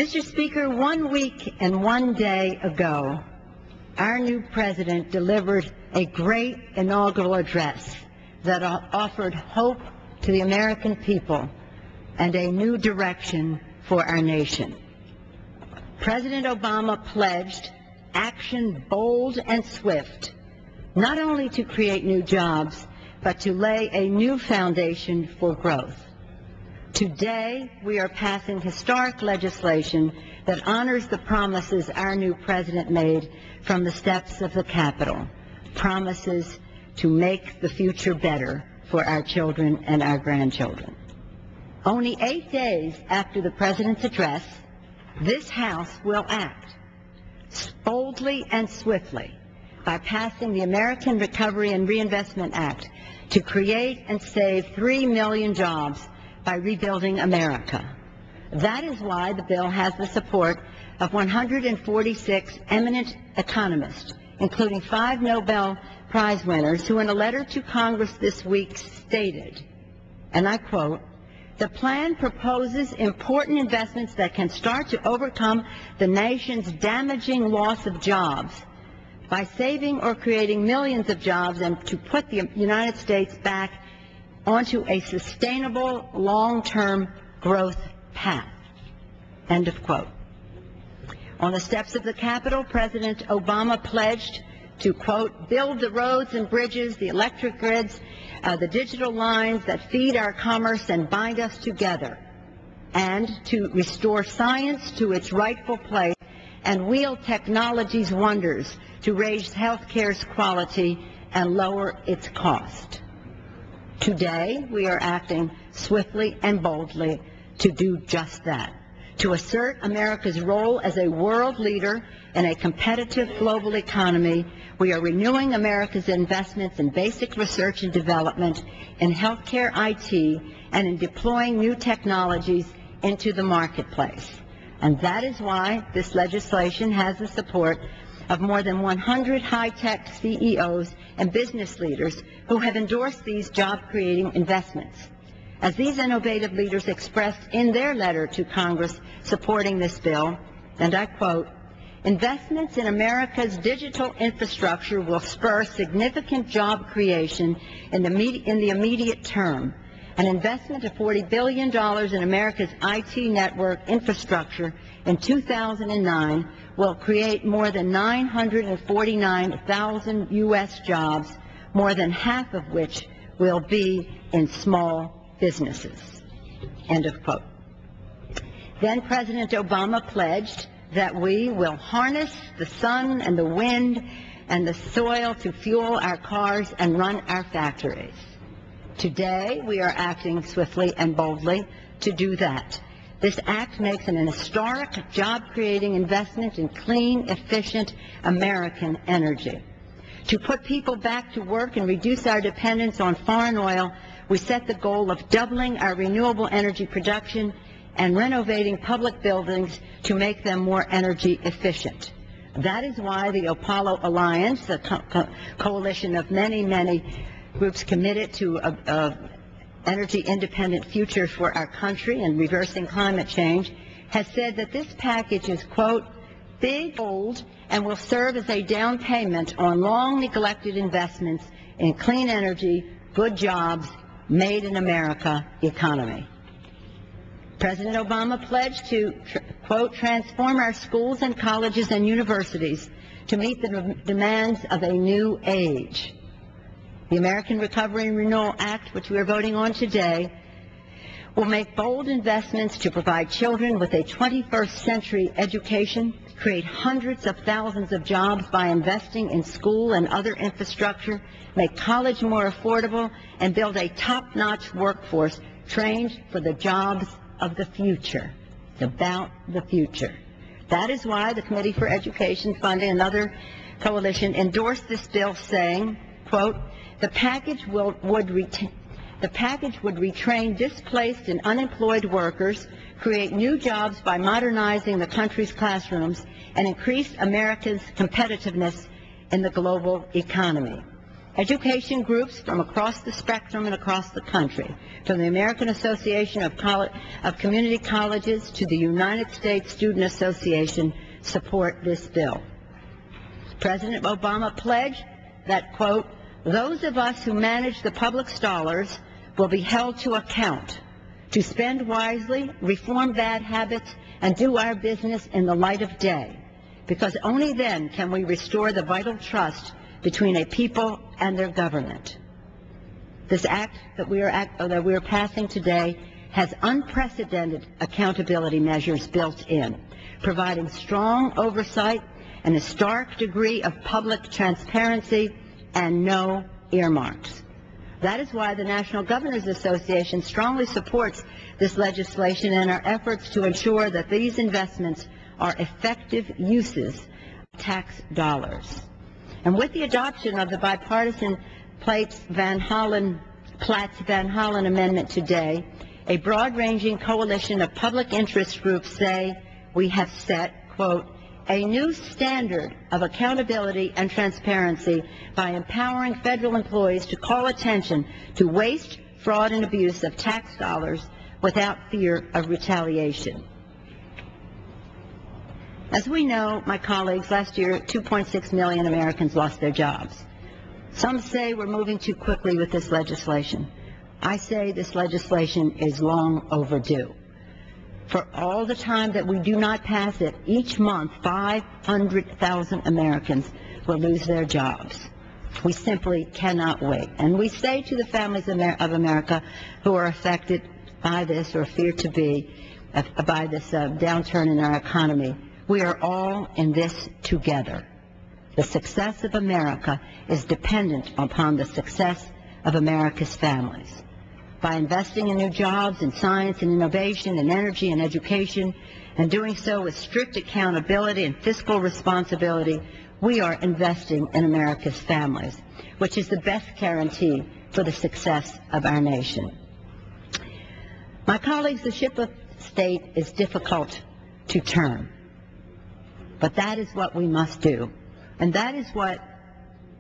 Mr. Speaker, 1 week and 1 day ago, our new president delivered a great inaugural address that offered hope to the American people and a new direction for our nation. President Obama pledged action bold and swift, not only to create new jobs, but to lay a new foundation for growth. Today, we are passing historic legislation that honors the promises our new president made from the steps of the Capitol, promises to make the future better for our children and our grandchildren. Only 8 days after the president's address, this House will act boldly and swiftly by passing the American Recovery and Reinvestment Act to create and save 3 million jobs by rebuilding America. That is why the bill has the support of 146 eminent economists, including 5 Nobel Prize winners, who in a letter to Congress this week stated, and I quote, "The plan proposes important investments that can start to overcome the nation's damaging loss of jobs by saving or creating millions of jobs and to put the United States back onto a sustainable long-term growth path." End of quote. On the steps of the Capitol, President Obama pledged to, quote, "build the roads and bridges, the electric grids, the digital lines that feed our commerce and bind us together, and to restore science to its rightful place and wield technology's wonders to raise health care's quality and lower its cost." Today, we are acting swiftly and boldly to do just that, to assert America's role as a world leader in a competitive global economy. We are renewing America's investments in basic research and development, in healthcare IT, and in deploying new technologies into the marketplace. And that is why this legislation has the support of more than 100 high-tech CEOs and business leaders who have endorsed these job-creating investments. As these innovative leaders expressed in their letter to Congress supporting this bill, and I quote, "Investments in America's digital infrastructure will spur significant job creation in the immediate term. An investment of $40 billion in America's IT network infrastructure in 2009 will create more than 949,000 U.S. jobs, more than half of which will be in small businesses." End of quote. Then President Obama pledged that we will harness the sun and the wind and the soil to fuel our cars and run our factories. Today, we are acting swiftly and boldly to do that. This act makes an historic job-creating investment in clean, efficient American energy. To put people back to work and reduce our dependence on foreign oil, we set the goal of doubling our renewable energy production and renovating public buildings to make them more energy efficient. That is why the Apollo Alliance, a coalition of many, many groups committed to an energy-independent future for our country and reversing climate change, has said that this package is, quote, "big, bold, and will serve as a down payment on long-neglected investments in clean energy, good jobs, made in America economy." President Obama pledged to, quote, "transform our schools and colleges and universities to meet the demands of a new age." The American Recovery and Renewal Act, which we are voting on today, will make bold investments to provide children with a 21st century education, create hundreds of thousands of jobs by investing in school and other infrastructure, make college more affordable, and build a top-notch workforce trained for the jobs of the future. It's about the future. That is why the Committee for Education Funding, another coalition, endorsed this bill, saying, quote, The package would retrain displaced and unemployed workers, create new jobs by modernizing the country's classrooms, and increase America's competitiveness in the global economy. Education groups from across the spectrum and across the country, from the American Association of Community Colleges to the United States Student Association, support this bill. President Obama pledged that, quote, "Those of us who manage the public's dollars will be held to account to spend wisely, reform bad habits, and do our business in the light of day, because only then can we restore the vital trust between a people and their government." This act that we are passing today has unprecedented accountability measures built in, providing strong oversight and a stark degree of public transparency and no earmarks. That is why the National Governors Association strongly supports this legislation and our efforts to ensure that these investments are effective uses of tax dollars. And with the adoption of the bipartisan Platts-Van Hollen Amendment today, a broad-ranging coalition of public interest groups say we have set, quote, "a new standard of accountability and transparency by empowering federal employees to call attention to waste, fraud, and abuse of tax dollars without fear of retaliation." As we know, my colleagues, last year 2.6 million Americans lost their jobs. Some say we're moving too quickly with this legislation. I say this legislation is long overdue. For all the time that we do not pass it, each month 500,000 Americans will lose their jobs. We simply cannot wait. And we say to the families of America who are affected by this or fear to be by this downturn in our economy, we are all in this together. The success of America is dependent upon the success of America's families. By investing in new jobs in science and innovation and energy and education, and doing so with strict accountability and fiscal responsibility, we are investing in America's families, which is the best guarantee for the success of our nation. My colleagues, the ship of state is difficult to turn, but that is what we must do, and that is what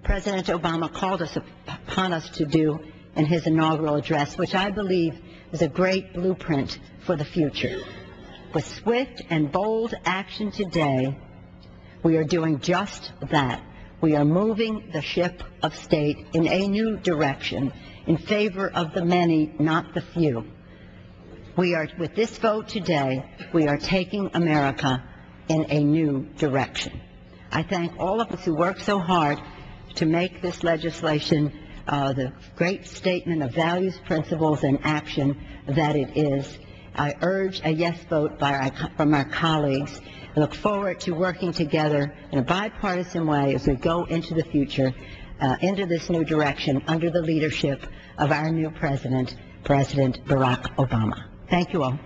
President Obama called upon us to do in his inaugural address, which I believe is a great blueprint for the future. With swift and bold action today, we are doing just that. We are moving the ship of state in a new direction in favor of the many, not the few. With this vote today, we are taking America in a new direction. I thank all of us who worked so hard to make this legislation the great statement of values, principles, and action that it is. I urge a yes vote from our colleagues. I look forward to working together in a bipartisan way as we go into the future, into this new direction under the leadership of our new president, President Barack Obama. Thank you all.